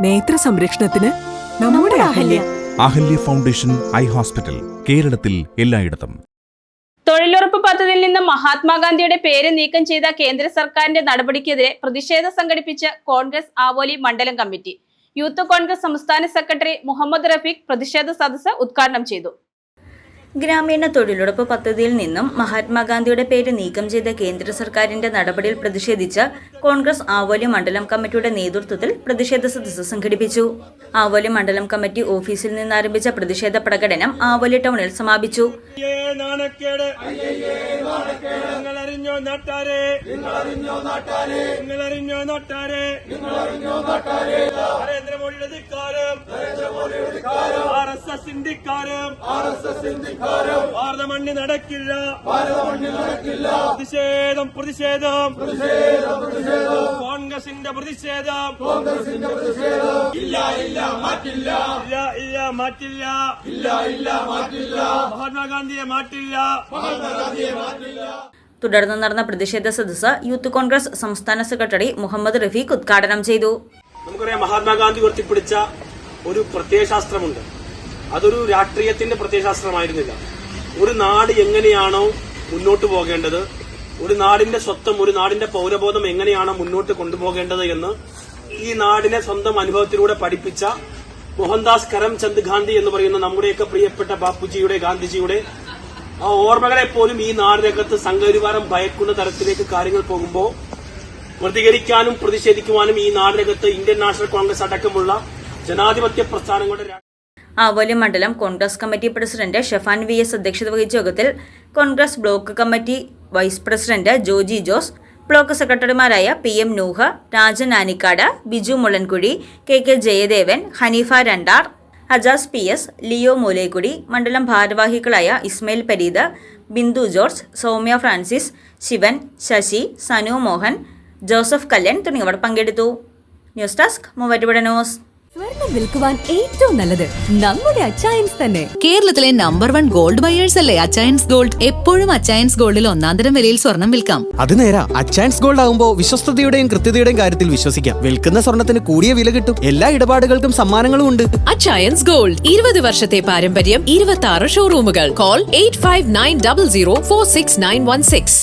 നേത്ര സംരക്ഷണത്തിന് നമ്മുടെ Ahalya. Ahalya foundation eye hospital, കേരളത്തിൽ എല്ലായിടത്തും. തൊഴിലുറപ്പ് പദ്ധതിയിൽ നിന്ന് മഹാത്മാഗാന്ധിയുടെ പേര് നീക്കം ചെയ്ത കേന്ദ്ര സർക്കാരിന്റെ നടപടിക്കെതിരെ പ്രതിഷേധം സംഘടിപ്പിച്ച് കോൺഗ്രസ് ആവോലി മണ്ഡലം കമ്മിറ്റി. യൂത്ത് കോൺഗ്രസ് സംസ്ഥാന സെക്രട്ടറി മുഹമ്മദ് റഫീഖ് പ്രതിഷേധ സദസ്സ് ഉദ്ഘാടനം ചെയ്തു. ഗ്രാമീണ തൊഴിലുറപ്പ് പദ്ധതിയിൽ നിന്നും മഹാത്മാഗാന്ധിയുടെ പേര് നീക്കം ചെയ്ത കേന്ദ്ര സർക്കാരിന്റെ നടപടിയിൽ പ്രതിഷേധിച്ച് കോൺഗ്രസ് ആവോലി മണ്ഡലം കമ്മിറ്റിയുടെ നേതൃത്വത്തിൽ പ്രതിഷേധ സദസ്സ് സംഘടിപ്പിച്ചു. ആവോലി മണ്ഡലം കമ്മിറ്റി ഓഫീസിൽ നിന്ന് ആരംഭിച്ച പ്രതിഷേധ പ്രകടനം ആവോലി ടൗണിൽ സമാപിച്ചു. ഭാരതമണ്ണി നടക്കില്ല, പ്രതിഷേധം പ്രതിഷേധം കോൺഗ്രസിന്റെ പ്രതിഷേധം. ഇല്ല ഇല്ല മാറ്റില്ല, ഇല്ല ഇല്ല മാറ്റില്ല, ഇല്ല ഇല്ല മാറ്റില്ല, മഹാത്മാഗാന്ധിയെ മാറ്റില്ല, മഹാത്മാഗാന്ധിയെ മാറ്റില്ല. തുടർന്ന് നടന്ന പ്രതിഷേധ സദസ്സ് യൂത്ത് കോൺഗ്രസ് സംസ്ഥാന സെക്രട്ടറി മുഹമ്മദ് റഫീഖ് ഉദ്ഘാടനം ചെയ്തു. നമുക്കറിയാം, മഹാത്മാഗാന്ധി ഉയർത്തിപ്പിടിച്ച ഒരു പ്രത്യയശാസ്ത്രമുണ്ട്. അതൊരു രാഷ്ട്രീയത്തിന്റെ പ്രത്യയശാസ്ത്രമായിരുന്നില്ല. ഒരു നാട് എങ്ങനെയാണോ മുന്നോട്ട് പോകേണ്ടത്, ഒരു നാടിന്റെ സ്വത്വം, ഒരു നാടിന്റെ പൗരബോധം എങ്ങനെയാണോ മുന്നോട്ട് കൊണ്ടുപോകേണ്ടത് എന്ന് ഈ നാടിനെ സ്വന്തം അനുഭവത്തിലൂടെ പഠിപ്പിച്ച മോഹൻദാസ് കരംചന്ദ് ഗാന്ധി എന്ന് പറയുന്ന നമ്മുടെയൊക്കെ പ്രിയപ്പെട്ട ബാപ്പുജിയുടെ, ഗാന്ധിജിയുടെ ആ ഓർമ്മകളെ പോലും ഈ നാടിനകത്ത് സംഘപരിവാരം ഭയക്കുന്ന തരത്തിലേക്ക് കാര്യങ്ങൾ പോകുമ്പോൾ പ്രതികരിക്കാനും പ്രതിഷേധിക്കുവാനും ഈ നാടിനകത്ത് ഇന്ത്യൻ നാഷണൽ കോൺഗ്രസ് അടക്കമുള്ള ജനാധിപത്യ പ്രസ്ഥാനങ്ങളുടെ ആവോലി മണ്ഡലം Congress committee president Shefan VS അധ്യക്ഷത വഹിച്ച യോഗത്തിൽ Congress block committee vice president Joji Jose, block സെക്രട്ടറിമാരായ PM Nooha, Rajan Anikkad, Biju Mulankuzhi, KK Jayadevan, Hanifa Randar, Ajas PS, Leo Moolekkudi, മണ്ഡലം ഭാരവാഹികളായ Ismail Pareed, Bindu George, Soumya Francis, Sivan, Sasi, Sanu Mohan, Joseph Kalyan തുടങ്ങിയവർ പങ്കെടുത്തു. News desk Muvattupuzha news. സ്വർണം വിൽക്കുവാൻ ഏറ്റവും നല്ലത് നമ്മുടെ അച്ചയൻസ് തന്നെ. കേരളത്തിലെ നമ്പർ 1 ഗോൾഡ് ബയേഴ്സ് അല്ലേ അച്ചയൻസ് ഗോൾഡ്. എപ്പോഴും അച്ചയൻസ് ഗോൾഡിൽ ഒന്നാന്തരം വിലയിൽ സ്വർണം വിൽക്കാം. അത് നേരാ. അച്ചയൻസ് ഗോൾഡ് ആകുമ്പോൾ വിശ്വസ്തതയുടെയും കൃത്യതയുടെയും കാര്യത്തിൽ വിശ്വസിക്കാം. വിൽക്കുന്ന സ്വർണത്തിന് കൂടിയ വില കിട്ടും. എല്ലാ ഇടപാടുകൾക്കും സമ്മാനങ്ങളും ഉണ്ട്. അച്ചയൻസ് ഗോൾഡ്, 20 വർഷത്തെ പാരമ്പര്യം, 26 ഷോറൂമുകൾ. കോൾ 8590046916.